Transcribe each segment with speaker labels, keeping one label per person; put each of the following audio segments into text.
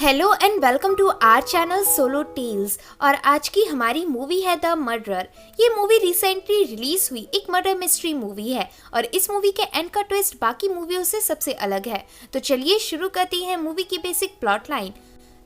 Speaker 1: Hello and welcome to our channel solo tales. और आज की हमारी मूवी है द मर्डरर। ये मूवी रिसेंटली रिलीज हुई एक मर्डर मिस्ट्री मूवी है और इस मूवी के एंड का ट्विस्ट बाकी मूवियों से सबसे अलग है। तो चलिए शुरू करते हैं मूवी की बेसिक प्लॉट लाइन।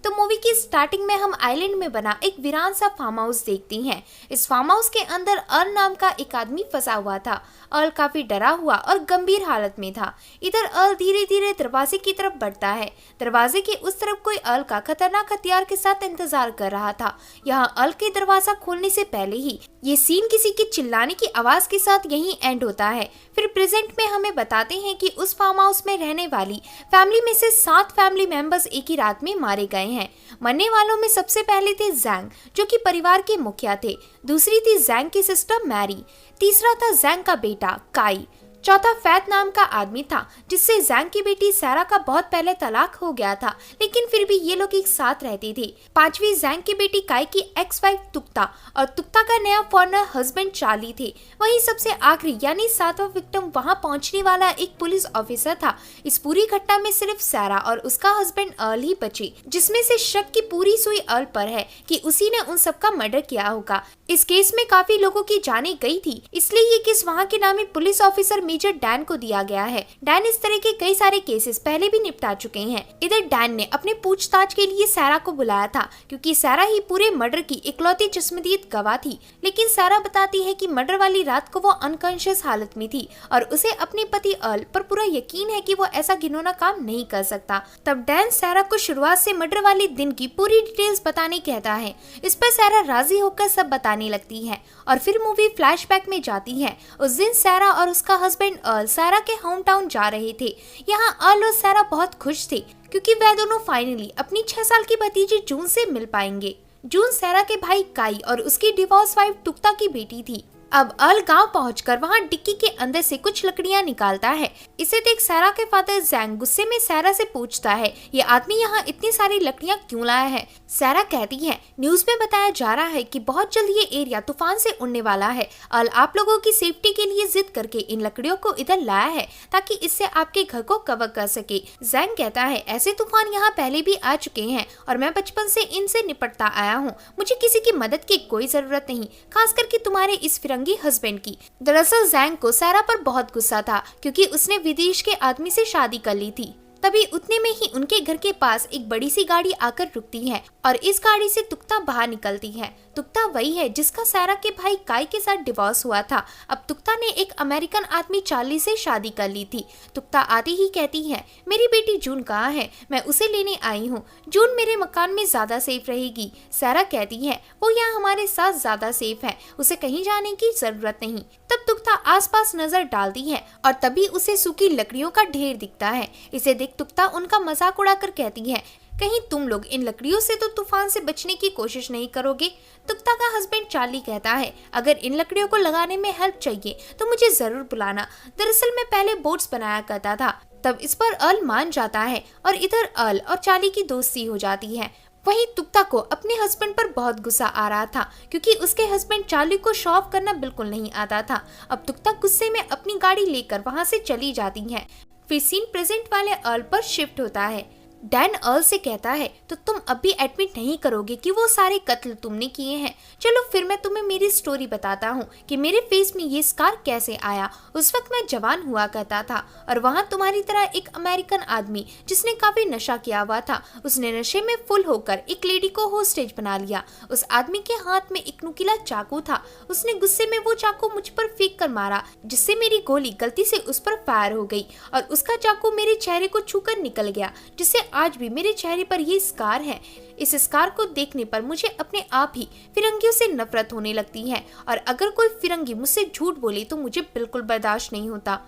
Speaker 1: तो मूवी की स्टार्टिंग में हम आइलैंड में बना एक वीरान सा फार्म हाउस देखते हैं। इस फार्म हाउस के अंदर अर्ल नाम का एक आदमी फंसा हुआ था। अर्ल काफी डरा हुआ और गंभीर हालत में था। इधर अर्ल धीरे धीरे दरवाजे की तरफ बढ़ता है। दरवाजे के उस तरफ कोई अर्ल का खतरनाक हथियार के साथ इंतजार कर रहा था। यहाँ अर्ल के दरवाजा खोलने से पहले ही ये सीन किसी के चिल्लाने की आवाज के साथ यहीं एंड होता है। फिर प्रेजेंट में हमें बताते हैं कि उस फार्म हाउस में रहने वाली फैमिली में से 7 फैमिली मेंबर्स एक ही रात में मारे गए हैं। मरने वालों में सबसे पहले थे जैंग, जो कि परिवार के मुखिया थे। दूसरी थी जैंग की सिस्टर मैरी। तीसरा था जैंग का बेटा काई। चौथा फैत नाम का आदमी था, जिससे जैंग की बेटी सारा का बहुत पहले तलाक हो गया था, लेकिन फिर भी ये लोग एक साथ रहते थे। पांचवी जैंग की बेटी काई की एक्स वाइफ तुक्ता और तुक्ता का नया फॉरनर हस्बैंड चार्ली थे। वहीं सबसे आखिरी यानी 7वां विक्टिम वहां पहुंचने वाला एक पुलिस ऑफिसर था। इस पूरी घटना में सिर्फ सारा और उसका हस्बैंड अर्ल ही बचे, जिसमें से शक की पूरी सुई अर्ल पर है कि उसी ने उन सबका मर्डर किया होगा। इस केस में काफी लोगों की जानें गई थी, इसलिए ये केस वहाँ के नामी पुलिस ऑफिसर मेजर डैन को दिया गया है। डैन इस तरह के कई सारे केसेस पहले भी निपटा चुके हैं। इधर डैन ने अपने पूछताछ के लिए सारा को बुलाया था, क्योंकि सारा ही पूरे मर्डर की इकलौती चश्मदीद गवाह थी। लेकिन सारा बताती है कि मर्डर वाली रात को वो अनकॉन्शियस हालत में थी और उसे अपने पति अर्ल पर पूरा यकीन है कि वो ऐसा घिनौना काम नहीं कर सकता। तब डैन सारा को शुरुआत से मर्डर वाले दिन की पूरी डिटेल्स बताने कहता है। इस पर सारा राजी होकर सब बताने लगती है और फिर मूवी फ्लैशबैक में जाती है। उस दिन सारा और उसका हस्बैंड अर्ल सारा के होम टाउन जा रहे थे। यहाँ अर्ल और सारा बहुत खुश थे, क्योंकि वह दोनों फाइनली अपनी 6 साल की भतीजी जून से मिल पाएंगे। जून सारा के भाई काई और उसकी डिवोर्स वाइफ टुक्ता की बेटी थी। अब अर्ल गांव पहुंचकर वहां डिक्की के अंदर से कुछ लकड़ियां निकालता है। इसे देख सारा के फादर जैंग गुस्से में सारा से पूछता है, ये आदमी यहाँ इतनी सारी लकड़ियां क्यों लाया है? सारा कहती है, न्यूज में बताया जा रहा है कि बहुत जल्द ये एरिया तूफान से उड़ने वाला है। अर्ल आप लोगों की सेफ्टी के लिए जिद करके इन लकड़ियों को इधर लाया है, ताकि इससे आपके घर को कवर कर सके। जैंग कहता है, ऐसे तूफान यहाँ पहले भी आ चुके हैं और मैं बचपन से इनसे निपटता आया हूँ। मुझे किसी की मदद की कोई जरूरत नहीं, खास करके तुम्हारे इस हस्बैंड की। दरअसल जैंग को सारा पर बहुत गुस्सा था, क्योंकि उसने विदेश के आदमी से शादी कर ली थी। तभी उतने में ही उनके घर के पास एक बड़ी सी गाड़ी आकर रुकती है और इस गाड़ी से तुक्ता बाहर निकलती है। तुक्ता वही है जिसका सारा के भाई काई के साथ डिवोर्स हुआ था। अब तुक्ता ने एक अमेरिकन आदमी चार्ली से शादी कर ली थी। तुक्ता आती ही कहती है, मेरी बेटी जून कहाँ है? मैं उसे लेने आई हूँ। जून मेरे मकान में ज्यादा सेफ रहेगी। सारा कहती है, वो यहाँ हमारे साथ ज्यादा सेफ है, उसे कहीं जाने की जरूरत नहीं। तब तुक्ता आसपास नजर डालती है और तभी उसे सूखी लकड़ियों का ढेर दिखता है। इसे देख तुक्ता उनका मजाक उड़ाकर कहती है, कहीं तुम लोग इन लकड़ियों से तो तूफान से बचने की कोशिश नहीं करोगे? तुक्ता का हस्बैंड चार्ली कहता है, अगर इन लकड़ियों को लगाने में हेल्प चाहिए तो मुझे जरूर बुलाना। दरअसल मैं पहले बोट्स बनाया करता था। तब इस पर अर्ल मान जाता है और इधर अर्ल और चार्ली की दोस्ती हो जाती है। वहीं तुक्ता को अपने हस्बैंड पर बहुत गुस्सा आ रहा था, क्योंकि उसके हस्बैंड चार्ली को शो ऑफ करना बिल्कुल नहीं आता था। अब तुक्ता गुस्से में अपनी गाड़ी लेकर वहां से चली जाती है। फिर सीन प्रेजेंट वाले अर्ल पर शिफ्ट होता है। डैन अर्ल से कहता है, तो तुम अब भी एडमिट नहीं करोगे कि वो सारे कत्ल तुमने किए हैं? चलो फिर मैं तुम्हें मेरी स्टोरी बताता हूँ कि मेरे फेस में ये स्कार कैसे आया। उस वक्त मैं जवान हुआ करता था और वहाँ तुम्हारी तरह एक अमेरिकन आदमी जिसने काफी नशा किया हुआ था, उसने नशे में फुल होकर एक लेडी को होस्टेज बना लिया। उस आदमी के हाथ में एक नुकीला चाकू था। उसने गुस्से में वो चाकू मुझ पर फेंक कर मारा, जिससे मेरी गोली गलती से उस पर फायर हो गई और उसका चाकू मेरे चेहरे को छूकर निकल गया, जिससे आज भी मेरे चेहरे पर ये स्कार है। इस स्कार को देखने पर मुझे अपने आप ही फिरंगियों से नफरत होने लगती है और अगर कोई फिरंगी मुझसे झूठ बोले तो मुझे बिल्कुल बर्दाश्त नहीं होता।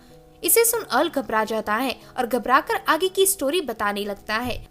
Speaker 1: इसे सुन अर्ल घबरा जाता है और घबराकर आगे की स्टोरी बताने लगता है।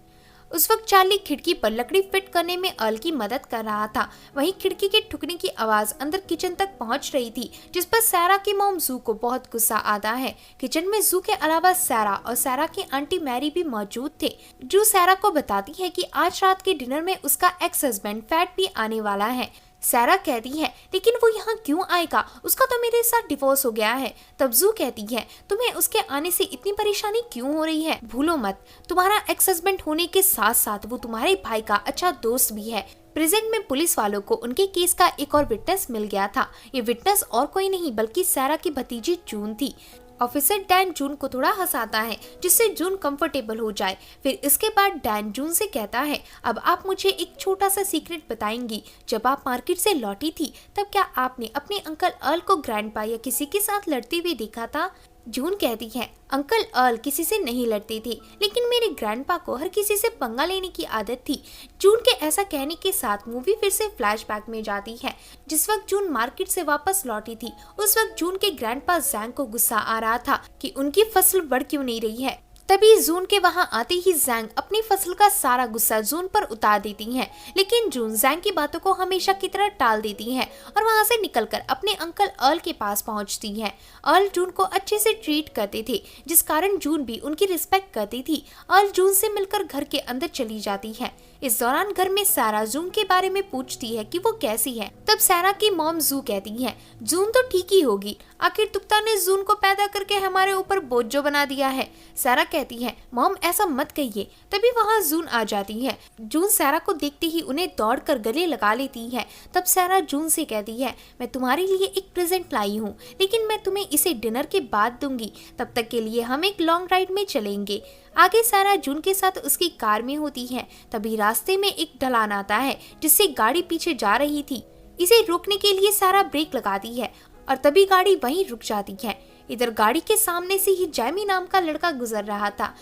Speaker 1: उस वक्त चार्ली खिड़की पर लकड़ी फिट करने में अर्ल की मदद कर रहा था। वहीं खिड़की के ठुकने की आवाज अंदर किचन तक पहुंच रही थी, जिस पर सारा की मॉम जू को बहुत गुस्सा आता है। किचन में जू के अलावा सारा और सारा की आंटी मैरी भी मौजूद थे। जू सारा को बताती है कि आज रात के डिनर में उसका एक्स हस्बैंड फैट भी आने वाला है। सारा कहती है लेकिन वो यहाँ क्यों आएगा, उसका तो मेरे साथ डिवोर्स हो गया है। तब जू कहती है तुम्हें उसके आने से इतनी परेशानी क्यों हो रही है, भूलो मत तुम्हारा एक्स हस्बैंड होने के साथ साथ वो तुम्हारे भाई का अच्छा दोस्त भी है। प्रेजेंट में पुलिस वालों को उनके केस का एक और विटनेस मिल गया था। ये विटनेस और कोई नहीं बल्कि सारा की भतीजी जून थी। ऑफिसर डैन जून को थोड़ा हंसाता है जिससे जून कंफर्टेबल हो जाए। फिर इसके बाद डैन जून से कहता है अब आप मुझे एक छोटा सा सीक्रेट बताएंगी, जब आप मार्केट से लौटी थी तब क्या आपने अपने अंकल अर्ल को ग्रैंडपा या किसी के साथ लड़ते हुए देखा था। जून कहती है अंकल अर्ल किसी से नहीं लड़ते थे लेकिन मेरे ग्रैंडपा को हर किसी से पंगा लेने की आदत थी। जून के ऐसा कहने के साथ मूवी फिर से फ्लैशबैक में जाती है। जिस वक्त जून मार्केट से वापस लौटी थी उस वक्त जून के ग्रैंडपा जैंग को गुस्सा आ रहा था कि उनकी फसल बढ़ क्यों नहीं रही है। तभी जून के वहां आते ही जैंग अपनी फसल का सारा गुस्सा जून पर उतार देती हैं, लेकिन जून जैंग की बातों को हमेशा की तरह टाल देती है और वहां से निकलकर अपने अंकल अर्ल के पास पहुंचती है। अर्ल जून को अच्छे से ट्रीट करते थे जिस कारण जून भी उनकी रिस्पेक्ट करती थी। अर्ल जून से मिलकर घर के अंदर चली जाती है। इस दौरान घर में सारा जून के बारे में पूछती है कि वो कैसी है। तब सारा की मॉम जू कहती है जून तो ठीक ही होगी, आखिर तुक्ता ने जून को पैदा करके हमारे ऊपर बोझ जो बना दिया है। सारा कहती है मॉम ऐसा मत कहिए। तभी वहाँ जून आ जाती है। जून सारा को देखते ही उन्हें दौड़कर गले लगा लेती है। तब सारा जून से कहती है मैं तुम्हारे लिए एक प्रेजेंट लाई हूँ लेकिन मैं तुम्हें इसे डिनर के बाद दूंगी, तब तक के लिए हम एक लॉन्ग राइड में चलेंगे। आगे सारा जून के साथ उसकी कार में होती है। तभी रास्ते में एक ढलान आता है जिससे गाड़ी पीछे जा रही थी। इसे रोकने के लिए सारा ब्रेक लगाती है और तभी गाड़ी वहीं रुक जाती है। इधर गाड़ी के सामने से ही जैमी नाम का लड़का गुजर रहा था।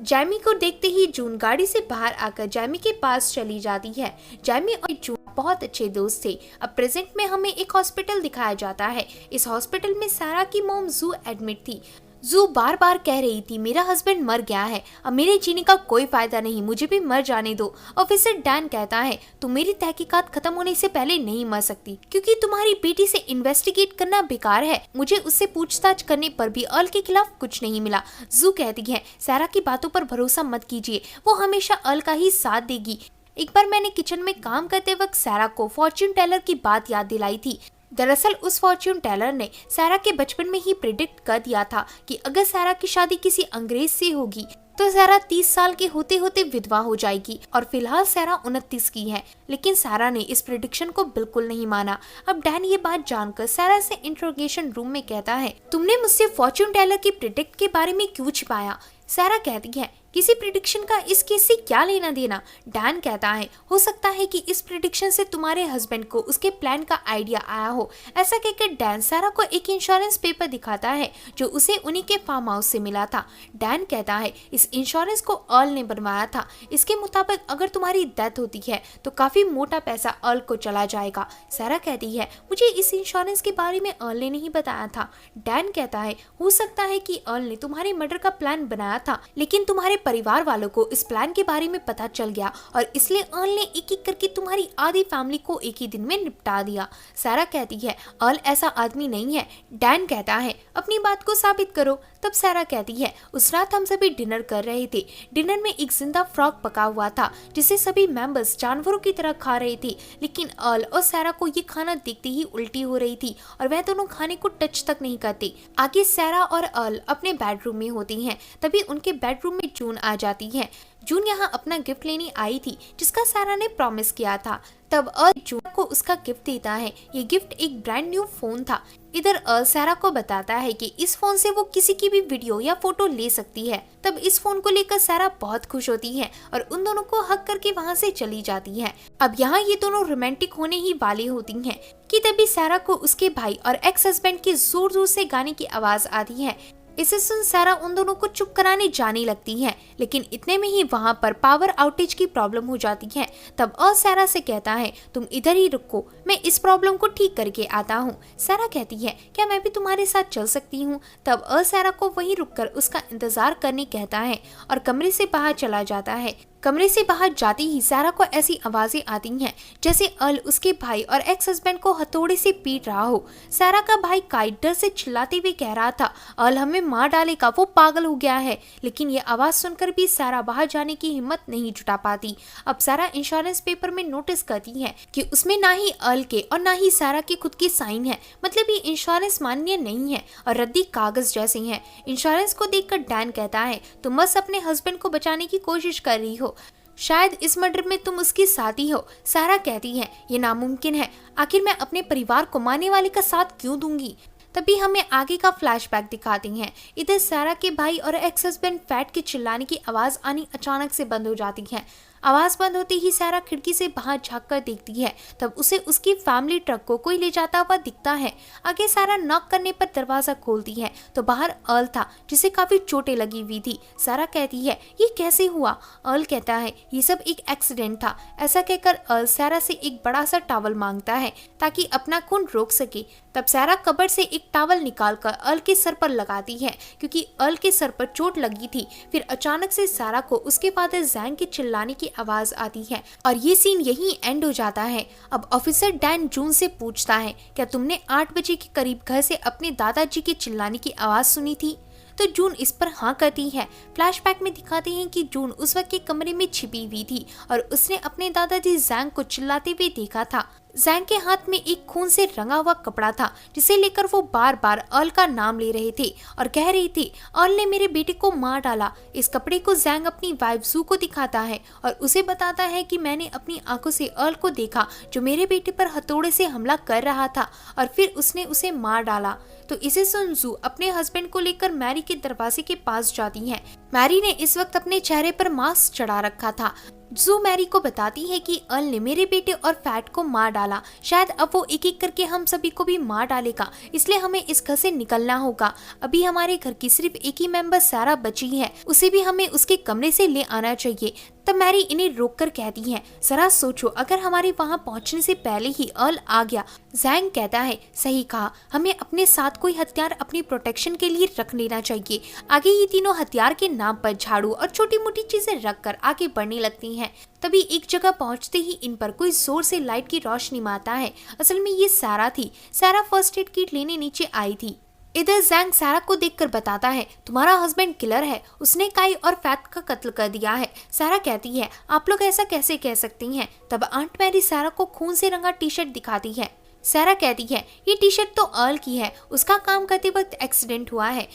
Speaker 1: जैमी को देखते ही जून गाड़ी से बाहर आकर जैमी के पास चली जाती है। जैमी और जून बहुत अच्छे दोस्त थे। अब प्रेजेंट में हमें एक हॉस्पिटल दिखाया जाता है। इस हॉस्पिटल में सारा की मॉम जू एडमिट थी। जू बार बार कह रही थी मेरा हस्बैंड मर गया है, अब मेरे जीने का कोई फायदा नहीं, मुझे भी मर जाने दो। ऑफिसर डैन कहता है तुम मेरी तहकीकात खत्म होने से पहले नहीं मर सकती क्योंकि तुम्हारी बेटी से इन्वेस्टिगेट करना बेकार है। मुझे उससे पूछताछ करने पर भी अर्ल के खिलाफ कुछ नहीं मिला। जू कहती है सारा की बातों पर भरोसा मत कीजिए, वो हमेशा अर्ल का ही साथ देगी। एक बार मैंने किचन में काम करते वक्त सारा को फॉर्च्यून टेलर की बात याद दिलाई थी। दरअसल उस फॉर्च्यून टेलर ने सारा के बचपन में ही प्रिडिक्ट कर दिया था कि अगर सारा की शादी किसी अंग्रेज से होगी तो सारा 30 साल के होते होते विधवा हो जाएगी और फिलहाल सारा 29 की है। लेकिन सारा ने इस प्रिडिक्शन को बिल्कुल नहीं माना। अब डैन ये बात जानकर सारा से इंट्रोगेशन रूम में कहता है तुमने मुझसे फॉर्च्यून टेलर की प्रिडिक्ट के बारे में क्यों छिपाया। सारा कहती है किसी प्रिडिक्शन का इस केस से क्या लेना देना। डैन कहता है हो सकता है कि इस प्रिडिक्शन से तुम्हारे हस्बैंड को उसके प्लान का आइडिया आया हो। ऐसा कहकर डैन सारा को एक इंश्योरेंस पेपर दिखाता है जो उसे उन्हीं के फार्म हाउस से मिला था। डैन कहता है इस इंश्योरेंस को अर्ल ने बनवाया था। इसके मुताबिक अगर तुम्हारी डेथ होती है तो काफी मोटा पैसा अर्ल को चला जाएगा। सारा कहती है मुझे इस इंश्योरेंस के बारे में अर्ल ने नहीं बताया था। डैन कहता है हो सकता है कि अर्ल ने तुम्हारे मर्डर का प्लान बनाया था लेकिन तुम्हारे परिवार वालों को इस प्लान के बारे में पता चल गया और इसलिए अर्ल ने एक एक करके तुम्हारी आधी फैमिली को एक ही दिन में निपटा दिया। सारा कहती है अर्ल ऐसा आदमी नहीं है। डैन कहता है अपनी बात को साबित करो। तब सारा कहती है उस रात हम सभी डिनर कर रहे थे। डिनर में एक जिंदा फ्रॉग पका हुआ था जिसे सभी मेंबर्स जानवरों की तरह खा रहे थे, लेकिन अर्ल और सारा को ये खाना देखते ही उल्टी हो रही थी और वह दोनों खाने को टच तक नहीं करते। आगे सारा और अर्ल अपने बेडरूम में होती हैं। तभी उनके बेडरूम में जून आ जाती है। जून यहाँ अपना गिफ्ट लेने आई थी जिसका सारा ने प्रॉमिस किया था। तब अर्ल जून को उसका गिफ्ट देता है। ये गिफ्ट एक ब्रांड न्यू फोन था। इधर अर्ल सारा को बताता है कि इस फोन से वो किसी की भी वीडियो या फोटो ले सकती है। तब इस फोन को लेकर सारा बहुत खुश होती है और उन दोनों को हक करके वहाँ से चली जाती है। अब यहाँ ये दोनों रोमांटिक होने ही वाली होती हैं कि तभी सारा को उसके भाई और एक्स हस्बैंड की जोर जोर से गाने की आवाज आती है। इसे सुन सारा उन दोनों को चुप कराने जाने लगती है, लेकिन इतने में ही वहाँ पर पावर आउटेज की प्रॉब्लम हो जाती है। तब अर्ल सारा से कहता है तुम इधर ही रुको, मैं इस प्रॉब्लम को ठीक करके आता हूँ। सारा कहती है क्या मैं भी तुम्हारे साथ चल सकती हूँ। तब अर्ल सारा को वहीं रुककर उसका इंतजार करने कहता है और कमरे से बाहर चला जाता है। कमरे से बाहर जाते ही सारा को ऐसी आवाजें आती हैं जैसे अर्ल उसके भाई और एक्स हस्बैंड को हथौड़े से पीट रहा हो। सारा का भाई काई डर से चिल्लाते हुए कह रहा था, अर्ल हमें मार डालेगा, वो पागल हो गया है। लेकिन ये आवाज सुनकर भी सारा बाहर जाने की हिम्मत नहीं जुटा पाती। अब सारा इंश्योरेंस पेपर में नोटिस करती है कि उसमें ना ही अर्ल के और ना ही सारा के खुद की साइन है, मतलब ये इंश्योरेंस मान्य नहीं है और रद्दी कागज जैसे हैं। इंश्योरेंस को देखकर डैन कहता है, तुम बस अपने हस्बैंड को बचाने की कोशिश कर रही हो, शायद इस मर्डर में तुम उसकी साथी हो। सारा कहती है, ये नामुमकिन है, आखिर मैं अपने परिवार को मारने वाले का साथ क्यों दूंगी। तभी हमें आगे का फ्लैशबैक दिखाते हैं। इधर सारा के भाई और एक्स हस्बैंड फैट के चिल्लाने की आवाज आनी अचानक से बंद हो जाती है। आवाज बंद होते ही सारा खिड़की से बाहर झांककर देखती है, तब उसे उसकी फैमिली ट्रक को कोई ले जाता हुआ दिखता है। आगे सारा नॉक करने पर दरवाजा खोलती है तो बाहर अर्ल था जिसे काफी चोटें लगी हुई थी। सारा कहती है, ये कैसे हुआ। अर्ल कहता है, ये सब एक एक्सीडेंट था। ऐसा कहकर अर्ल सारा से एक बड़ा सा टॉवल मांगता है ताकि अपना खून रोक सके। तब सारा कबर्ड से एक टॉवल निकालकर अर्ल के सर पर लगाती है क्योंकि अर्ल के सर पर चोट लगी थी। फिर अचानक से सारा को उसके फादर जैंग के चिल्लाने की आवाज आती है और ये सीन यहीं एंड हो जाता है। अब ऑफिसर डैन जून से पूछता है, क्या तुमने 8 बजे के करीब घर से अपने दादाजी के चिल्लाने की आवाज सुनी थी। तो जून इस पर हाँ करती है। फ्लैशबैक में दिखाते हैं कि जून उस वक्त के कमरे में छिपी हुई थी और उसने अपने दादाजी जैंग को चिल्लाते हुए देखा था। जैंग के हाथ में एक खून से रंगा हुआ कपड़ा था जिसे लेकर वो बार बार अर्ल का नाम ले रहे थे और कह रही थी, अर्ल ने मेरे बेटे को मार डाला। इस कपड़े को जैंग अपनी वाइफ जू को दिखाता है और उसे बताता है कि मैंने अपनी आंखों से अर्ल को देखा जो मेरे बेटे पर हथौड़े से हमला कर रहा था और फिर उसने उसे मार डाला। तो इसे सुन जू अपने हस्बैंड को लेकर मैरी के दरवाजे के पास जाती है। मैरी ने इस वक्त अपने चेहरे पर मास्क चढ़ा रखा था। जू मैरी को बताती है कि अर्ल ने मेरे बेटे और फैट को मार डाला, शायद अब वो एक एक करके हम सभी को भी मार डालेगा, इसलिए हमें इस घर से निकलना होगा। अभी हमारे घर की सिर्फ एक ही मेंबर सारा बची है, उसे भी हमें उसके कमरे से ले आना चाहिए। तब मैरी इन्हें रोककर कहती है, जरा सोचो अगर हमारे वहां पहुंचने से पहले ही अर्ल आ गया। जैंग कहता है, सही कहा, हमें अपने साथ कोई हथियार अपनी प्रोटेक्शन के लिए रख लेना चाहिए। आगे ये तीनों हथियार के नाम पर झाड़ू और छोटी मोटी चीजें रखकर आगे बढ़ने लगती हैं। तभी एक जगह पहुंचते ही इन पर कोई जोर से लाइट की रोशनी मारता है। असल में ये सारा थी। सारा फर्स्ट एड किट लेने नीचे आई थी। इधर जैंग सारा को देखकर बताता है, तुम्हारा हस्बैंड किलर है, उसने काई और फैट का कत्ल कर दिया है। सारा कहती है, आप लोग ऐसा कैसे कह सकती हैं। तब आंट मैरी सारा को खून से रंगा टी शर्ट दिखाती है। सारा कहती है, ये टी शर्ट तो अर्ल की है, उसका काम करते वक्त एक्सीडेंट हुआ है।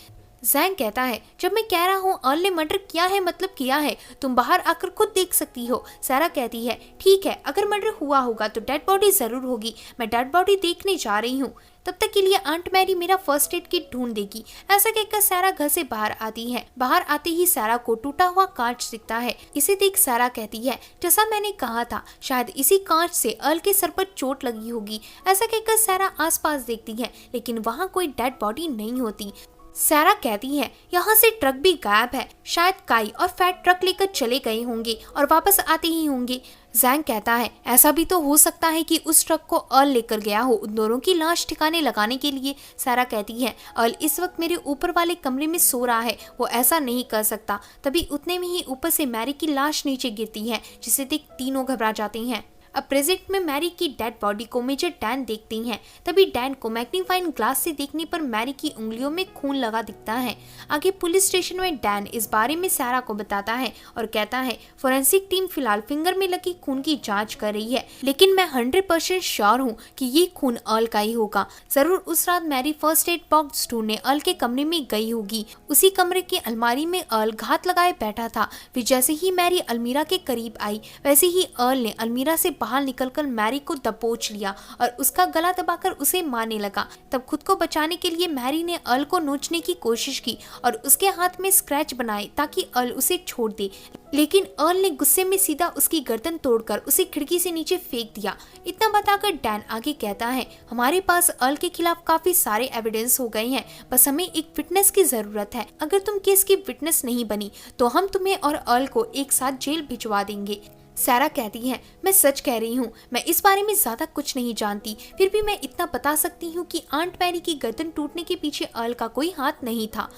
Speaker 1: जैंग कहता है, जब मैं कह रहा हूँ अर्ल ने मर्डर किया है मतलब किया है, तुम बाहर आकर खुद देख सकती हो। सारा कहती है, ठीक है, अगर मर्डर हुआ होगा तो डेड बॉडी जरूर होगी, मैं डेड बॉडी देखने जा रही हूँ। तब तक के लिए आंट मैरी मेरा फर्स्ट एड किट ढूंढ देगी। ऐसा कहकर सारा घर से बाहर आती है। बाहर आते ही सारा को टूटा हुआ कांच दिखता है। इसे देख सारा कहती है, जैसा मैंने कहा था, शायद इसी कांच से अर्ल के सर पर चोट लगी होगी। ऐसा कहकर सारा आसपास देखती है लेकिन वहाँ कोई डेड बॉडी नहीं होती। सारा कहती है, यहाँ से ट्रक भी गायब है, शायद काई और फैट ट्रक लेकर चले गए होंगे और वापस आते ही होंगे। जैंग कहता है, ऐसा भी तो हो सकता है कि उस ट्रक को अर्ल लेकर गया हो उन दोनों की लाश ठिकाने लगाने के लिए। सारा कहती है, अर्ल इस वक्त मेरे ऊपर वाले कमरे में सो रहा है, वो ऐसा नहीं कर सकता। तभी उतने में ही ऊपर से मैरी की लाश नीचे गिरती है जिसे देख तीनों घबरा जाते हैं। अब प्रेजेंट में मैरी की डेड बॉडी को मेजर डैन देखते हैं। तभी डैन को मैग्नीफाइंग ग्लास से देखने पर मैरी की उंगलियों में खून लगा दिखता है। आगे पुलिस स्टेशन में डैन इस बारे में सारा को बताता है और कहता है, फोरेंसिक टीम फिलहाल फिंगर में लगी खून की जांच कर रही है, लेकिन मैं 100% श्योर हूँ कि ये खून अर्ल का ही होगा। जरूर उस रात मैरी फर्स्ट एड बॉक्स ढूंढने अर्ल के कमरे में गई होगी। उसी कमरे की अलमारी में अर्ल घात लगाए बैठा था। फिर जैसे ही मैरी अलमीरा के करीब आई वैसे ही अर्ल ने अलमीरा से बाहर निकलकर मैरी को दबोच लिया और उसका गला दबाकर उसे मारने लगा। तब खुद को बचाने के लिए मैरी ने अर्ल को नोचने की कोशिश की और उसके हाथ में स्क्रैच बनाए ताकि अर्ल उसे छोड़ दे, लेकिन अर्ल ने गुस्से में सीधा उसकी गर्दन तोड़कर उसे खिड़की से नीचे फेंक दिया। इतना बताकर डैन आगे कहता है, हमारे पास अर्ल के खिलाफ काफी सारे एविडेंस हो गए हैं, बस हमें एक विटनेस की जरूरत है। अगर तुम केस की विटनेस नहीं बनी तो हम तुम्हें और अर्ल को एक साथ जेल भिजवा देंगे। सारा कहती है, मैं सच कह रही हूँ, मैं इस बारे में ज्यादा कुछ नहीं जानती, फिर भी मैं इतना बता सकती हूँ कि आंट मैरी की गर्दन टूटने के पीछे अर्ल का कोई हाथ नहीं था।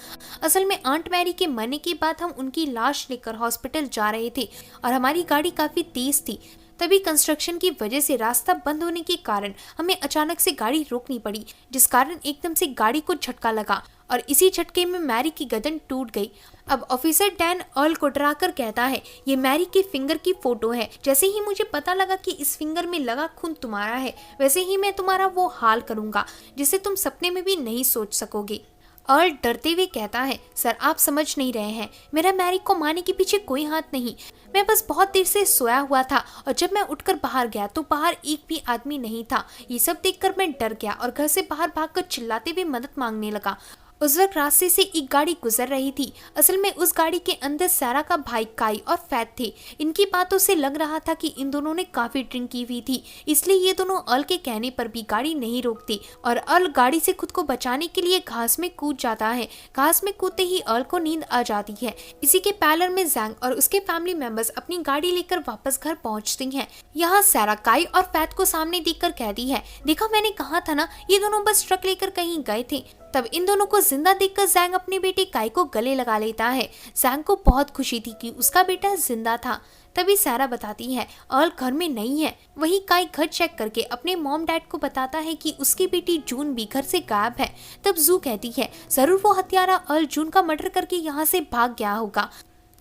Speaker 1: असल में आंट मैरी के मरने के बाद हम उनकी लाश लेकर हॉस्पिटल जा रहे थे और हमारी गाड़ी काफी तेज थी। तभी कंस्ट्रक्शन की वजह से रास्ता बंद होने के कारण हमें अचानक से गाड़ी रोकनी पड़ी, जिस कारण एकदम से गाड़ी को झटका लगा और इसी झटके में मैरी की गर्दन टूट गई। अब ऑफिसर डैन अर्ल को डराकर कहता है, ये मैरी के फिंगर की फोटो है। जैसे ही मुझे पता लगा कि इस फिंगर में लगा खून तुम्हारा है, वैसे ही मैं तुम्हारा वो हाल करूंगा जिसे तुम सपने में भी नहीं सोच सकोगे। अर्ल डरते हुए कहता है, सर आप समझ नहीं रहे हैं, मेरा मैरी को मारने के पीछे कोई हाथ नहीं। मैं बस बहुत देर से सोया हुआ था और जब मैं उठकर बाहर गया तो बाहर एक भी आदमी नहीं था। ये सब देखकर मैं डर गया और घर से बाहर भागकर चिल्लाते हुए मदद मांगने लगा। उस वक्त रास्ते से एक गाड़ी गुजर रही थी। असल में उस गाड़ी के अंदर सारा का भाई काई और फैत थे। इनकी बातों से लग रहा था कि इन दोनों ने काफी ड्रिंक की हुई थी, इसलिए ये दोनों अर्ल के कहने पर भी गाड़ी नहीं रोकते और अर्ल गाड़ी से खुद को बचाने के लिए घास में कूद जाता है। घास में कूदते ही अर्ल को नींद आ जाती है। इसी के पैरलर में जैंग और उसके फैमिली मेंबर्स अपनी गाड़ी लेकर वापस घर पहुंचती हैं। यहाँ सारा काई और फैत को सामने देखकर कहती है, देखा मैंने कहा था ना, ये दोनों बस ट्रक लेकर कहीं गए थे। तब इन दोनों को जिंदा देखकर जैंग अपने बेटे काई को गले लगा लेता है। जैंग को बहुत खुशी थी कि उसका बेटा जिंदा था। तभी सारा बताती है, अर्ल घर में नहीं है। वहीं काई घर चेक करके अपने मॉम डैड को बताता है कि उसकी बेटी जून भी घर से गायब है। तब जू कहती है, जरूर वो हत्यारा अर्ल जून का मर्डर करके यहाँ से भाग गया होगा।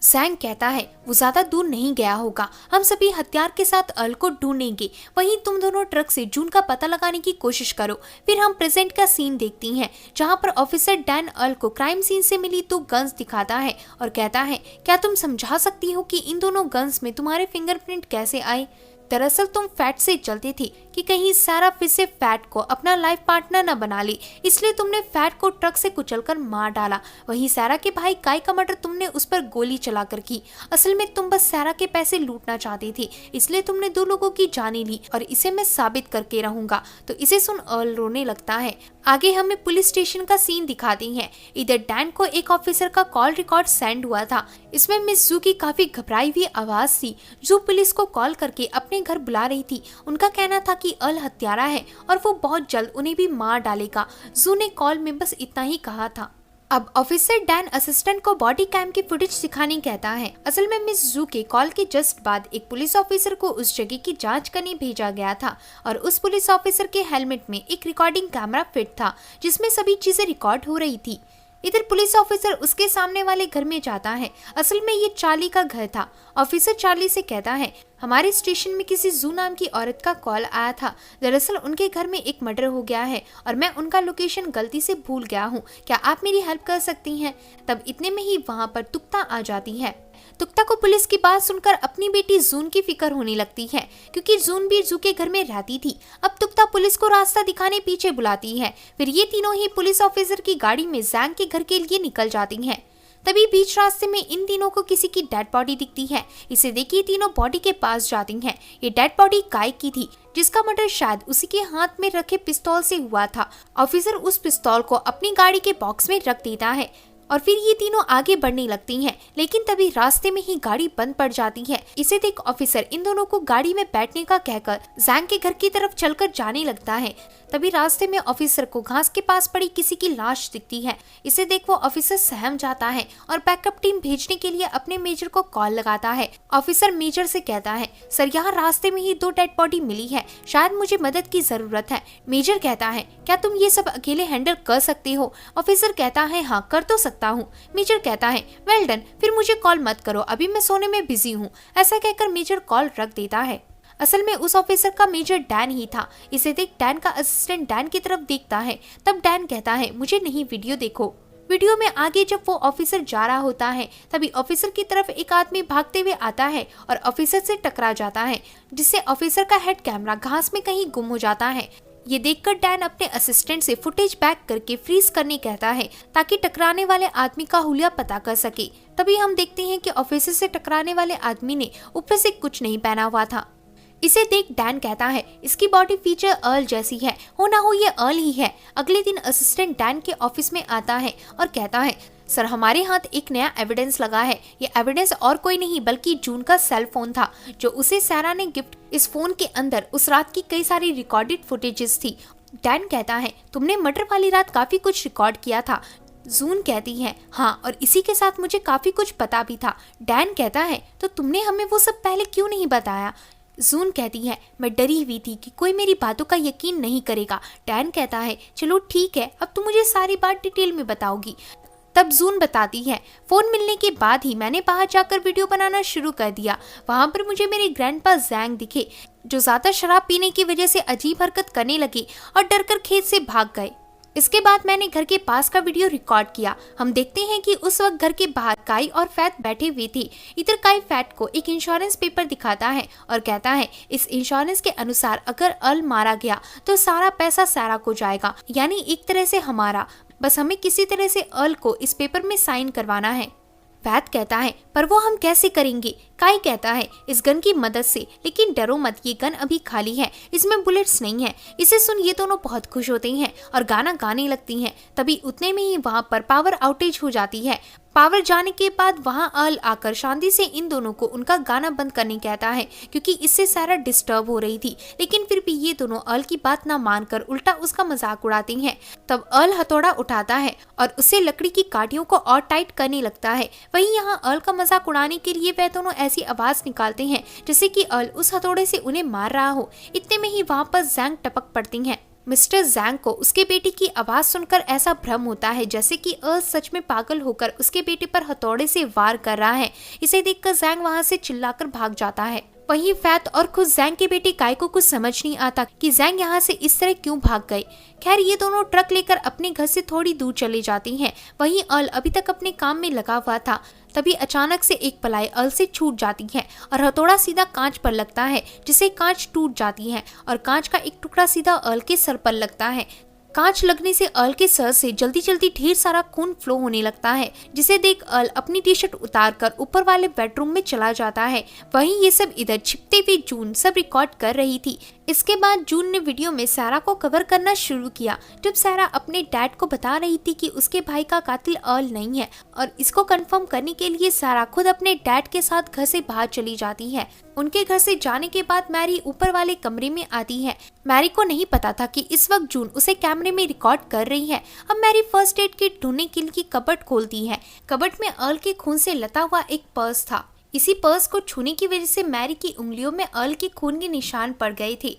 Speaker 1: जैंग कहता है, वो ज्यादा दूर नहीं गया होगा, हम सभी हथियार के साथ अर्ल को ढूंढेंगे। वहीं तुम दोनों ट्रक से जून का पता लगाने की कोशिश करो। फिर हम प्रेजेंट का सीन देखती हैं, जहां पर ऑफिसर डैन अर्ल को क्राइम सीन से मिली 2 गन्स दिखाता है और कहता है, क्या तुम समझा सकती हो कि इन दोनों गन्स में तुम्हारे फिंगरप्रिंट कैसे आए? दरअसल तुम फैट से चलते थे कि कहीं सारा फिर से फैट को अपना लाइफ पार्टनर न बना ले, इसलिए तुमने फैट को ट्रक से कुचलकर मार डाला। वहीं सारा के भाई काई का मर्डर तुमने उस पर गोली चलाकर की। असल में तुम बस सारा के पैसे लूटना चाहते थे, इसलिए तुमने 2 लोगों की जानें ली और इसे मैं साबित करके रहूंगा। तो इसे सुन अर्ल रोने लगता है। आगे हमें पुलिस स्टेशन का सीन दिखाते हैं। इधर डैन को एक ऑफिसर का कॉल रिकॉर्ड सेंड हुआ था। इसमें मिस जू की काफी घबराई हुई आवाज थी। जू पुलिस को कॉल करके अपने घर बुला रही थी। उनका कहना था कि अर्ल हत्यारा है और वो बहुत जल्द उन्हें भी मार डालेगा। जू ने कॉल में बस इतना ही कहा था। अब ऑफिसर डैन असिस्टेंट को बॉडी कैम की फुटेज दिखाने कहता है। असल में मिस जू के कॉल के जस्ट बाद एक पुलिस ऑफिसर को उस जगह की जांच करने भेजा गया था और उस पुलिस ऑफिसर के हेलमेट में एक रिकॉर्डिंग कैमरा फिट था, जिसमें सभी चीजें रिकॉर्ड हो रही थी। इधर पुलिस ऑफिसर उसके सामने वाले घर में जाता है। असल में ये चार्ली का घर था। ऑफिसर चार्ली से कहता है, हमारे स्टेशन में किसी जू नाम की औरत का कॉल आया था। दरअसल उनके घर में एक मर्डर हो गया है और मैं उनका लोकेशन गलती से भूल गया हूँ। क्या आप मेरी हेल्प कर सकती हैं? तब इतने में ही वहाँ पर तुक्ता आ जाती है। तुक्ता को पुलिस की बात सुनकर अपनी बेटी जून की फिक्र होने लगती है, क्योंकि जून भी जू के घर में रहती थी। अब तुक्ता पुलिस को रास्ता दिखाने पीछे बुलाती है। फिर ये तीनों ही पुलिस ऑफिसर की गाड़ी में जैंग के घर के लिए निकल जाती हैं। तभी बीच रास्ते में इन तीनों को किसी की डेड बॉडी दिखती है। इसे देखिए तीनों बॉडी के पास जाती हैं। ये डेड बॉडी काई की थी, जिसका मर्डर शायद उसी के हाथ में रखे पिस्तौल से हुआ था। ऑफिसर उस पिस्तौल को अपनी गाड़ी के बॉक्स में रख देता है और फिर ये तीनों आगे बढ़ने लगती हैं, लेकिन तभी रास्ते में ही गाड़ी बंद पड़ जाती है। इसे देख ऑफिसर इन दोनों को गाड़ी में बैठने का कहकर जैंग के घर की तरफ चलकर जाने लगता है। तभी रास्ते में ऑफिसर को घास के पास पड़ी किसी की लाश दिखती है। इसे देख वो ऑफिसर सहम जाता है और बैकअप टीम भेजने के लिए अपने मेजर को कॉल लगाता है। ऑफिसर मेजर से कहता है, सर यहाँ रास्ते में ही 2 डेड बॉडी मिली है, शायद मुझे मदद की जरूरत है। मेजर कहता है, क्या तुम ये सब अकेले हैंडल कर सकते हो? ऑफिसर कहता है, हाँ कर तो सकता हूँ। मेजर कहता है, वेल डन, फिर मुझे कॉल मत करो, अभी मैं सोने में बिजी हूँ। ऐसा कहकर मेजर कॉल रख देता है। असल में उस ऑफिसर का मेजर डैन ही था। इसे देख डैन का असिस्टेंट डैन की तरफ देखता है। तब डैन कहता है, मुझे नहीं, वीडियो देखो। वीडियो में आगे जब वो ऑफिसर जा रहा होता है, तभी ऑफिसर की तरफ एक आदमी भागते हुए आता है और ऑफिसर से टकरा जाता है, जिससे ऑफिसर का हेड कैमरा घास में कहीं गुम हो जाता है। ये देखकर डैन अपने असिस्टेंट से फुटेज बैक करके फ्रीज करने कहता है, ताकि टकराने वाले आदमी का हुलिया पता कर सके। तभी हम देखते हैं कि ऑफिसर से टकराने वाले आदमी ने ऊपर से कुछ नहीं पहना हुआ था। इसे देख डैन कहता है, इसकी बॉडी फीचर अर्ल जैसी है, हो ना हो ये अर्ल ही है। अगले दिन असिस्टेंट डैन के ऑफिस में आता है और कहता है, सर हमारे हाथ एक नया एविडेंस लगा है। ये एविडेंस और कोई नहीं बल्कि जून का सेल फोन था जो उसे सैरा ने गिफ्ट। इस फोन के अंदर उस रात की कई सारी रिकॉर्डेड फुटेजेस थी। डैन कहता है तुमने मर्डर वाली रात काफी कुछ रिकॉर्ड किया था। जून कहती है हाँ, और इसी के साथ मुझे काफी कुछ पता भी था। डैन कहता है तो तुमने हमें वो सब पहले क्यों नहीं बताया। जून कहती है मैं डरी हुई थी कि कोई मेरी बातों का यकीन नहीं करेगा। डैन कहता है चलो ठीक है, अब तुम मुझे सारी बात डिटेल में बताओगी। तब जून बताती है फोन मिलने के बाद ही मैंने बाहर जाकर वीडियो बनाना शुरू कर दिया। वहां पर मुझे मेरे ग्रैंडपा जैंग दिखे जो ज्यादा शराब पीने की वजह से अजीब हरकत करने लगे और डरकर खेत से भाग गए। इसके बाद मैंने घर के पास का वीडियो रिकॉर्ड किया। हम देखते हैं कि उस वक्त घर के बाहर काई और फैत बैठे हुए थे। इधर काई फैत को एक इंश्योरेंस पेपर दिखाता है और कहता है इस इंश्योरेंस के अनुसार अगर अर्ल मारा गया तो सारा पैसा सैरा को जाएगा, यानी एक तरह से हमारा। बस हमें किसी तरह से अर्ल को इस पेपर में साइन करवाना है। फैत कहता है पर वो हम कैसे करेंगे। काई कहता है इस गन की मदद से, लेकिन डरो मत, ये गन अभी खाली है, इसमें बुलेट्स नहीं है। इसे सुन ये दोनों बहुत खुश होते हैं और गाना गाने लगती हैं। तभी उतने में ही वहाँ पर पावर आउटेज हो जाती है। पावर जाने के बाद वहाँ अर्ल आकर शांति से इन दोनों को उनका गाना बंद करने कहता है क्योंकि इससे सैरा डिस्टर्ब हो रही थी। लेकिन फिर भी ये दोनों अर्ल की बात ना मानकर उल्टा उसका मजाक उड़ाती हैं। तब अर्ल हथौड़ा उठाता है और उससे लकड़ी की काठियों को और टाइट करने लगता है। वहीं यहाँ अर्ल का मजाक उड़ाने के लिए वह दोनों ऐसी आवाज निकालते हैं जैसे कि अर्ल उस हथौड़े से उन्हें मार रहा हो। इतने में ही वहाँ पर जैंग टपक पड़ती हैं। मिस्टर जैंग को उसके बेटे की आवाज सुनकर ऐसा भ्रम होता है जैसे कि अर्ल सच में पागल होकर उसके बेटे पर हथौड़े से वार कर रहा है। इसे देखकर जैंग वहां से चिल्लाकर भाग जाता है। वहीं फैत और खुद जैंग के बेटे काई को कुछ समझ नहीं आता कि जैंग यहाँ से इस तरह क्यों भाग गए। खैर ये दोनों ट्रक लेकर अपने घर से थोड़ी दूर चले जाती हैं। वहीं अर्ल अभी तक अपने काम में लगा हुआ था। तभी अचानक से एक पलाई अर्ल से छूट जाती है और हथौड़ा सीधा कांच पर लगता है जिससे कांच टूट जाती है और कांच का एक टुकड़ा सीधा अर्ल के सर पर लगता है। कांच लगने से अर्ल के सर से जल्दी जल्दी ढेर सारा खून फ्लो होने लगता है, जिसे देख अर्ल अपनी टी शर्ट उतारकर ऊपर वाले बेडरूम में चला जाता है। वहीं ये सब इधर छिपते हुए जून सब रिकॉर्ड कर रही थी। इसके बाद जून ने वीडियो में सैरा को कवर करना शुरू किया। जब सैरा अपने डैड को बता रही थी कि उसके भाई का कातिल अर्ल नहीं है और इसको कंफर्म करने के लिए सैरा खुद अपने डैड के साथ घर से बाहर चली जाती है। उनके घर से जाने के बाद मैरी ऊपर वाले कमरे में आती है। मैरी को नहीं पता था कि इस वक्त जून उसे कैमरे में रिकॉर्ड कर रही है। अब मैरी फर्स्ट एड किट ढूंढने के लिए कबर्ड खोलती है। कबर्ड में अर्ल के खून से लता हुआ एक पर्स था। इसी पर्स को छूने की वजह से मैरी की उंगलियों में अर्ल के खून के निशान पड़ गए थे।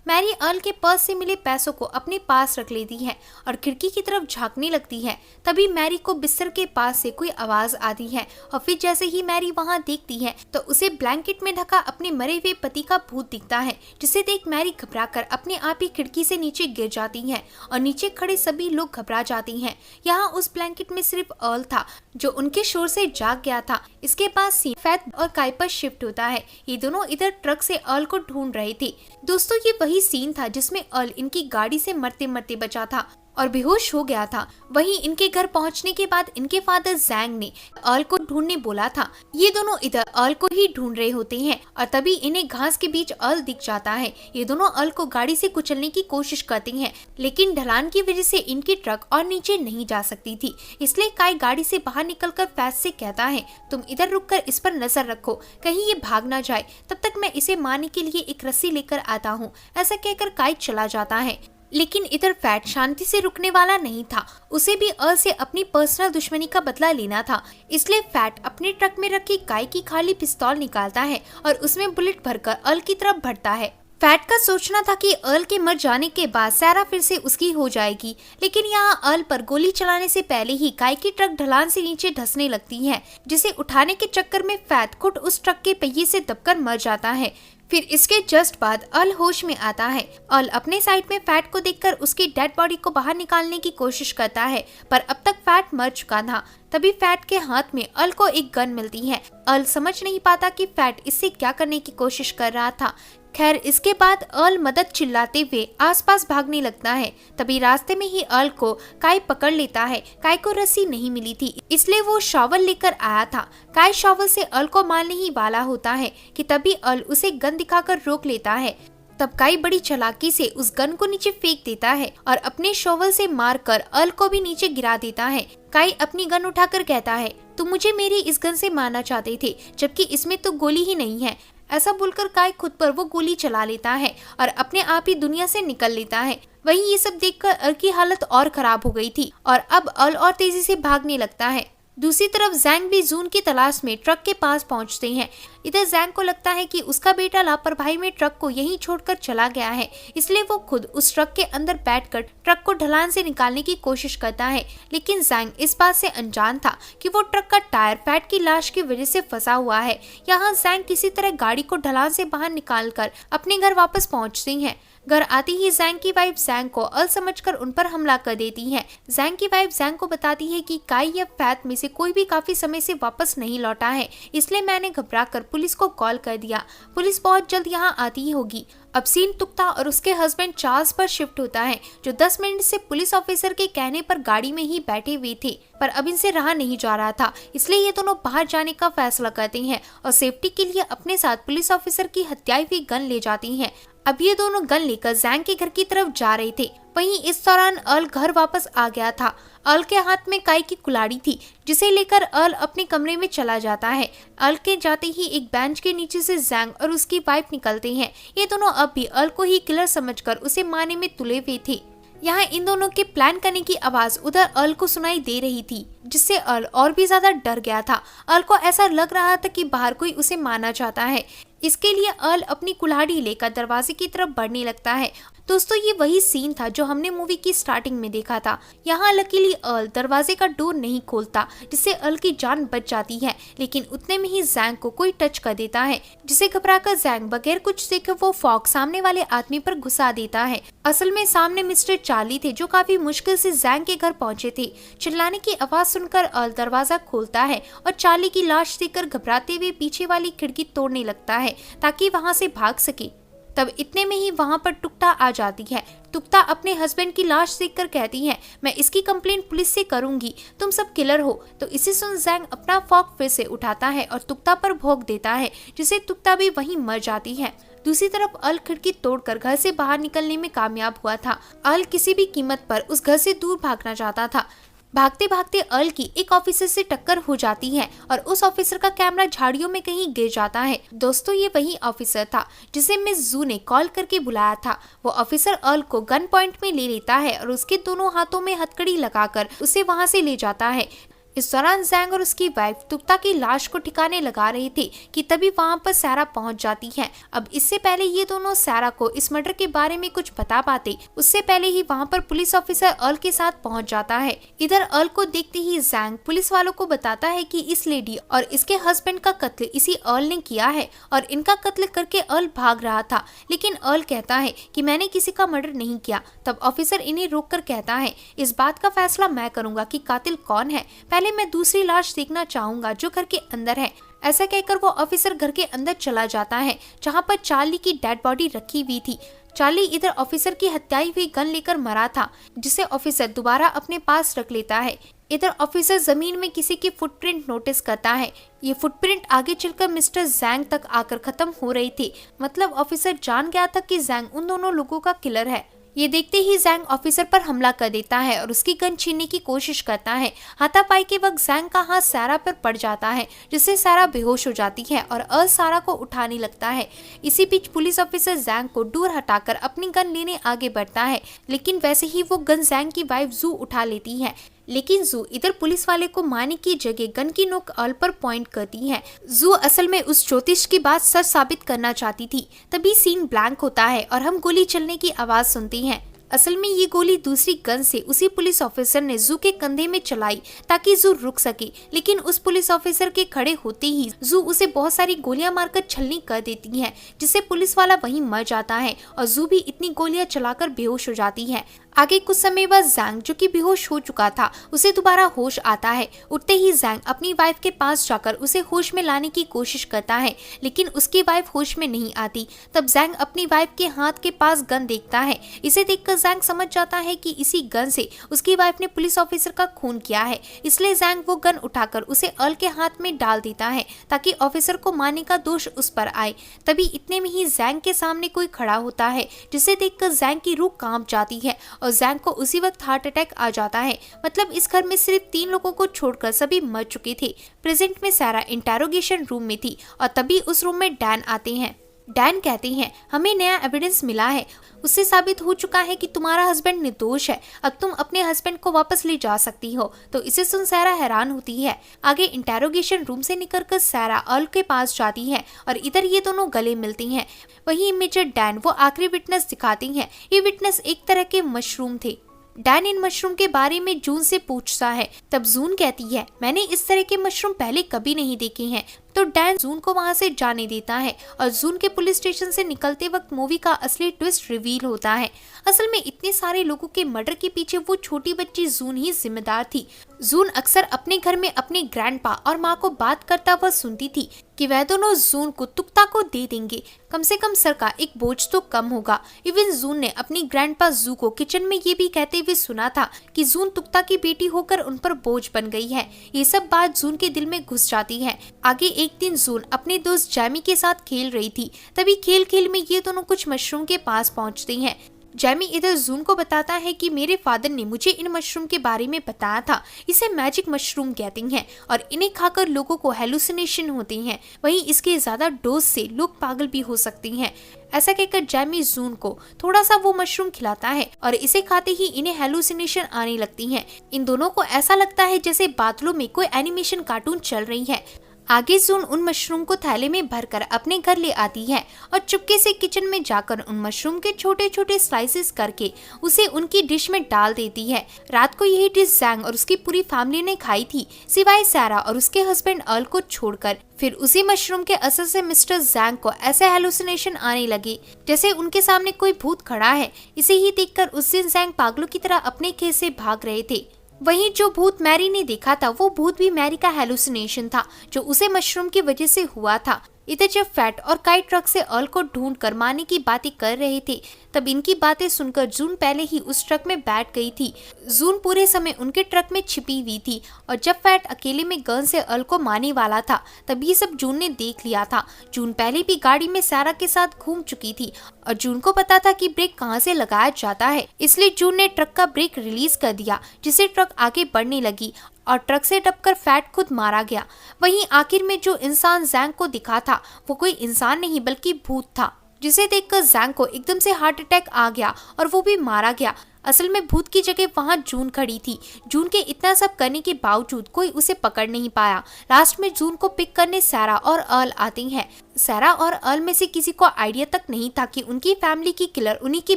Speaker 1: मैरी अर्ल के पर्स से मिले पैसों को अपने पास रख लेती है और खिड़की की तरफ झांकने लगती है। तभी मैरी को बिस्तर के पास से कोई आवाज आती है और फिर जैसे ही मैरी वहां देखती है तो उसे ब्लैंकेट में ढका अपने मरे हुए पति का भूत दिखता है, जिसे देख मैरी घबराकर अपने आप ही खिड़की से नीचे गिर जाती है और नीचे खड़े सभी लोग घबरा जाती हैं। यहाँ उस ब्लैंकेट में सिर्फ अर्ल था जो उनके शोर से जाग गया था। इसके बाद सीन फैत और काई पर शिफ्ट होता है। ये दोनों इधर ट्रक से अर्ल को ढूंढ रहे थे। दोस्तों ये वही सीन था जिसमें अर्ल इनकी गाड़ी से मरते मरते बचा था और बेहोश हो गया था। वहीं इनके घर पहुंचने के बाद इनके फादर जैंग ने अर्ल को ढूंढने बोला था। ये दोनों इधर अर्ल को ही ढूंढ रहे होते हैं और तभी इन्हें घास के बीच अर्ल दिख जाता है। ये दोनों अर्ल को गाड़ी से कुचलने की कोशिश करती हैं, लेकिन ढलान की वजह से इनकी ट्रक और नीचे नहीं जा सकती थी। इसलिए काई गाड़ी से बाहर निकलकर फैत से कहता है तुम इधर रुककर इस पर नजर रखो, कहीं ये भाग ना जाए, तब तक मैं इसे मारने के लिए एक रस्सी लेकर आता हूँ। ऐसा कहकर काई चला जाता है। लेकिन इधर फैट शांति से रुकने वाला नहीं था। उसे भी अर्ल से अपनी पर्सनल दुश्मनी का बदला लेना था। इसलिए फैट अपने ट्रक में रखी काई की खाली पिस्तौल निकालता है और उसमें बुलेट भरकर अर्ल की तरफ बढ़ता है। फैट का सोचना था कि अर्ल के मर जाने के बाद सैरा फिर से उसकी हो जाएगी, लेकिन यहाँ अर्ल पर गोली चलाने से पहले ही काई की ट्रक ढलान से नीचे धंसने लगती है, जिसे उठाने के चक्कर में फैट खुद उस ट्रक के पहिए से दबकर मर जाता है। फिर इसके जस्ट बाद अर्ल होश में आता है। अर्ल अपने साइड में फैट को देखकर उसकी डेड बॉडी को बाहर निकालने की कोशिश करता है, पर अब तक फैट मर चुका था। तभी फैट के हाथ में अर्ल को एक गन मिलती है। अर्ल समझ नहीं पाता कि फैट इससे क्या करने की कोशिश कर रहा था। खैर इसके बाद अर्ल मदद चिल्लाते हुए आसपास भागने लगता है। तभी रास्ते में ही अर्ल को काई पकड़ लेता है। काई को रस्सी नहीं मिली थी, इसलिए वो शॉवल लेकर आया था। काई शॉवल से अर्ल को मारने ही वाला होता है कि तभी अर्ल उसे गन दिखाकर रोक लेता है। तब काई बड़ी चालाकी से उस गन को नीचे फेंक देता है और अपने शोवल से मारकर अर्ल को भी नीचे गिरा देता है। काई अपनी गन उठाकर कहता है, तुम मुझे मेरी इस गन से मारना चाहते थे, जबकि इसमें तो गोली ही नहीं है। ऐसा बोलकर काई खुद पर वो गोली चला लेता है और अपने आप ही दुनिया से निकल लेता है। वहीं ये सब देखकर अर्ल की हालत और खराब हो गई थी और अब अर्ल और तेजी से भागने लगता है। दूसरी तरफ जैंग भी जून की तलाश में ट्रक के पास पहुंचते हैं। इधर जैंग को लगता है कि उसका बेटा लापरवाही में ट्रक को यहीं छोड़कर चला गया है, इसलिए वो खुद उस ट्रक के अंदर बैठकर ट्रक को ढलान से निकालने की कोशिश करता है। लेकिन जैंग इस बात से अनजान था कि वो ट्रक का टायर फैट की लाश की वजह से फंसा हुआ है। यहाँ जैंग किसी तरह गाड़ी को ढलान से बाहर निकालकर अपने घर वापस पहुँचती है। घर आती ही जैंग की वाइफ जैंग को अर्ल समझकर उन पर हमला कर देती है। जैंग की वाइफ जैंग को बताती है कि काई या फैट में से कोई भी काफी समय से वापस नहीं लौटा है, इसलिए मैंने घबराकर पुलिस को कॉल कर दिया। पुलिस बहुत जल्द यहाँ आती ही होगी। अब सीन तुक्ता और उसके हस्बैंड चार्ल्स पर शिफ्ट होता है, जो 10 मिनट से पुलिस ऑफिसर के कहने पर गाड़ी में ही बैठे हुए थे, पर अब इनसे रहा नहीं जा रहा था, इसलिए ये दोनों बाहर जाने का फैसला करते हैं और सेफ्टी के लिए अपने साथ पुलिस ऑफिसर की हत्याई हुई गन ले जाती हैं। अब ये दोनों गन लेकर जैंग के घर की तरफ जा रहे थे। वहीं इस दौरान अर्ल घर वापस आ गया था। अर्ल के हाथ में काई की कुल्हाड़ी थी, जिसे लेकर अर्ल अपने कमरे में चला जाता है। अर्ल के जाते ही एक बेंच के नीचे से जैंग और उसकी वाइफ निकलते हैं। ये दोनों अब भी अर्ल को ही किलर समझकर उसे मारने में तुले हुए थे। यहाँ इन दोनों के प्लान करने की आवाज उधर अर्ल को सुनाई दे रही थी, जिससे अर्ल और भी ज्यादा डर गया था। अर्ल को ऐसा लग रहा था कि बाहर कोई उसे मारना चाहता है। इसके लिए अर्ल अपनी कुल्हाड़ी लेकर दरवाजे की तरफ बढ़ने लगता है। दोस्तों, ये वही सीन था जो हमने मूवी की स्टार्टिंग में देखा था। यहाँ लकीली अर्ल दरवाजे का डोर नहीं खोलता, जिससे अर्ल की जान बच जाती है, लेकिन उतने में ही जैंग को कोई टच कर देता है, जिसे घबराकर जैंग बगैर कुछ देखे वो फॉग सामने वाले आदमी पर घुसा देता है। असल में सामने मिस्टर चार्ली थे, जो काफी मुश्किल से जैंग के घर पहुंचे थे। चिल्लाने की आवाज सुनकर अर्ल दरवाजा खोलता है और चार्ली की लाश देखकर घबराते हुए पीछे वाली खिड़की तोड़ने लगता है ताकि वहां से भाग सके। तब इतने में ही वहां पर तुक्ता आ जाती है। तुक्ता अपने हस्बैंड की लाश देखकर कहती है, मैं इसकी कंप्लेंट पुलिस से करूंगी, तुम सब किलर हो। तो इसे सुन जैंग अपना फॉग फिर से उठाता है और तुक्ता पर भोंक देता है, जिसे तुक्ता भी वहीं मर जाती है। दूसरी तरफ अर्ल खिड़की तोड़कर घर से बाहर निकलने में कामयाब हुआ था। अर्ल किसी भी कीमत पर उस घर से दूर भागना चाहता था। भागते भागते अर्ल की एक ऑफिसर से टक्कर हो जाती है और उस ऑफिसर का कैमरा झाड़ियों में कहीं गिर जाता है। दोस्तों, ये वही ऑफिसर था जिसे मिस जू ने कॉल करके बुलाया था। वो ऑफिसर अर्ल को गन पॉइंट में ले लेता है और उसके दोनों हाथों में हथकड़ी लगाकर उसे वहां से ले जाता है। इस दौरान जैंग और उसकी वाइफ तुक्ता की लाश को ठिकाने लगा रहे थे कि तभी वहां पर सैरा पहुंच जाती है। अब इससे पहले ये दोनों सैरा को इस मर्डर के बारे में कुछ बता पाते, उससे पहले ही वहां पर पुलिस ऑफिसर अर्ल के साथ पहुंच जाता है। इधर अर्ल को देखते ही जैंग पुलिस वालों को बताता है कि इस लेडी और इसके हस्बैंड का कत्ल इसी अर्ल ने किया है और इनका कत्ल करके अर्ल भाग रहा था। लेकिन अर्ल कहता है कि मैंने किसी का मर्डर नहीं किया। तब ऑफिसर इन्हें रोककर कहता है, इस बात का फैसला मैं करूंगा कि कातिल कौन है। पहले मैं दूसरी लाश देखना चाहूंगा जो घर के अंदर है। ऐसा कहकर वो ऑफिसर घर के अंदर चला जाता है, जहां पर चार्ली की डेड बॉडी रखी हुई थी। चार्ली इधर ऑफिसर की हत्याई हुई गन लेकर मरा था, जिसे ऑफिसर दोबारा अपने पास रख लेता है। इधर ऑफिसर जमीन में किसी की फुटप्रिंट नोटिस करता है। ये फुटप्रिंट आगे चलकर मिस्टर जैंग तक आकर खत्म हो रही थी। मतलब ऑफिसर जान गया था कि जैंग उन दोनों लोगों का किलर है। ये देखते ही जैंग ऑफिसर पर हमला कर देता है और उसकी गन छीनने की कोशिश करता है। हाथापाई के वक्त जैंग का हाथ सैरा पर पड़ जाता है, जिससे सैरा बेहोश हो जाती है और अर्ल सैरा को उठाने लगता है। इसी बीच पुलिस ऑफिसर जैंग को दूर हटाकर अपनी गन लेने आगे बढ़ता है, लेकिन वैसे ही वो गन जैंग की वाइफ जू उठा लेती है। लेकिन जू इधर पुलिस वाले को मारने की जगह गन की नोक अर्ल पर पॉइंट करती है। जू असल में उस ज्योतिष की बात सच साबित करना चाहती थी। तभी सीन ब्लैंक होता है और हम गोली चलने की आवाज सुनते हैं। असल में ये गोली दूसरी गन से उसी पुलिस ऑफिसर ने जू के कंधे में चलाई ताकि जू रुक सके, लेकिन उस पुलिस ऑफिसर के खड़े होते ही जू उसे बहुत सारी गोलियां मारकर छलनी कर देती है, जिससे पुलिस वाला वहीं मर जाता है और जू भी इतनी गोलियां चलाकर बेहोश हो जाती है। आगे कुछ समय बाद जैंग, जो कि बेहोश हो चुका था, उसे दोबारा होश आता है। उठते ही जैंग अपनी वाइफ के पास जाकर उसे होश में लाने की कोशिश करता है, लेकिन उसकी वाइफ होश में नहीं आती। तब जैंग अपनी वाइफ के हाथ के पास गन देखता है। इसे देखकर जैंग समझ जाता है कि इसी गन से उसकी वाइफ ने पुलिस ऑफिसर का खून किया है, इसलिए जैंग वो गन उठाकर उसे अर्ल के हाथ में डाल देता है ताकि ऑफिसर को मारने का दोष उस पर आए। तभी इतने में ही जैंग के सामने कोई खड़ा होता है, जिसे देखकर जैंग की रूह कांप जाती है और जैंग को उसी वक्त हार्ट अटैक आ जाता है। मतलब इस घर में सिर्फ 3 लोगों को छोड़कर सभी मर चुके थे। प्रेजेंट में सारा इंटेरोगेशन रूम में थी और तभी उस रूम में डैन आते हैं। डैन कहते हैं, हमें नया एविडेंस मिला है, उससे साबित हो चुका है कि तुम्हारा हस्बैंड निर्दोष है, अब तुम अपने हस्बैंड को वापस ले जा सकती हो। तो इसे सुन सारा हैरान होती है। आगे इंटेरोगेशन रूम से निकलकर सारा अर्ल के पास जाती है और इधर ये दोनों गले मिलती हैं। वहीं मेजर डैन वो आखिरी विटनेस दिखाती हैं। ये विटनेस एक तरह के मशरूम थे। डैन इन मशरूम के बारे में जून से पूछता है, तब जून कहती है, मैंने इस तरह के मशरूम पहले कभी नहीं देखे हैं। तो डैन जून को वहां से जाने देता है और जून के पुलिस स्टेशन से निकलते वक्त मूवी का असली ट्विस्ट रिवील होता है। असल में इतने सारे लोगों के मर्डर के पीछे वो छोटी बच्ची जून ही जिम्मेदार थी। जून अक्सर अपने घर में अपने ग्रैंडपा और माँ को बात करता हुआ सुनती थी कि वह दोनों जून को तुक्ता को दे देंगे, कम से कम सर का एक बोझ तो कम होगा। इवन जून ने अपनी ग्रैंडपा जू को किचन में ये भी कहते हुए सुना था कि जून तुक्ता की बेटी होकर उन पर बोझ बन गई है। ये सब बात जून के दिल में घुस जाती है। आगे एक दिन जून अपने दोस्त जैमी के साथ खेल रही थी, तभी खेल खेल में ये दोनों कुछ मशरूम के पास पहुंचते हैं। जैमी इधर जून को बताता है कि मेरे फादर ने मुझे इन मशरूम के बारे में बताया था, इसे मैजिक मशरूम कहते हैं और इन्हें खाकर लोगों को हेलुसिनेशन होते हैं। वहीं इसके ज्यादा डोज से लोग पागल भी हो सकते हैं। ऐसा कहकर जैमी जून को थोड़ा सा वो मशरूम खिलाता है और इसे खाते ही इन्हें हेलुसिनेशन आने लगती हैं। इन दोनों को ऐसा लगता है जैसे बादलों में कोई एनिमेशन कार्टून चल रही है। आगे जून उन मशरूम को थैले में भरकर अपने घर ले आती है और चुपके से किचन में जाकर उन मशरूम के छोटे छोटे स्लाइसेस करके उसे उनकी डिश में डाल देती है। रात को यही डिश जैंग और उसकी पूरी फैमिली ने खाई थी, सिवाय सारा और उसके हस्बैंड अर्ल को छोड़कर। फिर उसी मशरूम के असर से मिस्टर जैंग को ऐसे हेलुसिनेशन आने लगे जैसे उनके सामने कोई भूत खड़ा है। इसे ही देखकर उस दिन जैंग पागलों की तरह अपने खेत से भाग रहे थे। वहीं जो भूत मैरी ने देखा था वो भूत भी मैरी का हेलुसिनेशन था, जो उसे मशरूम की वजह से हुआ था। इधर जब फैट और काइट ट्रक से अर्ल को ढूंढ कर मारने की बातें कर रहे थे, तब इनकी बातें सुनकर जून पहले ही उस ट्रक में बैठ गई थी। जून पूरे समय उनके ट्रक में छिपी हुई थी और जब फैट अकेले में गन से अर्ल को मारने वाला था, तब ये सब जून ने देख लिया था। जून पहले भी गाड़ी में सारा के साथ घूम चुकी थी और जून को पता था कि ब्रेक कहाँ से लगाया जाता है, इसलिए जून ने ट्रक का ब्रेक रिलीज कर दिया, जिससे ट्रक आगे बढ़ने लगी और ट्रक से टपकर फैट खुद मारा गया। वहीं आखिर में जो इंसान जैंग को दिखा था वो कोई इंसान नहीं बल्कि भूत था, जिसे देखकर जैंग को एकदम से हार्ट अटैक आ गया और वो भी मारा गया। असल में भूत की जगह वहां जून खड़ी थी। जून के इतना सब करने के बावजूद कोई उसे पकड़ नहीं पाया। लास्ट में जून को पिक करने सारा और अर्ल आती हैं। सारा और अर्ल में से किसी को आइडिया तक नहीं था कि उनकी फैमिली की किलर उन्हीं के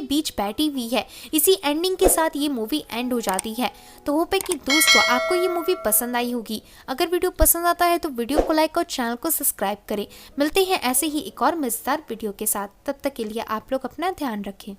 Speaker 1: बीच बैठी हुई है। इसी एंडिंग के साथ ये मूवी एंड हो जाती है। तो होप है कि दोस्तों आपको ये मूवी पसंद आई होगी। अगर वीडियो पसंद आता है तो वीडियो को लाइक और चैनल को सब्सक्राइब करें। मिलते हैं ऐसे ही एक और मजेदार वीडियो के साथ, तब तक के लिए आप लोग अपना ध्यान रखें।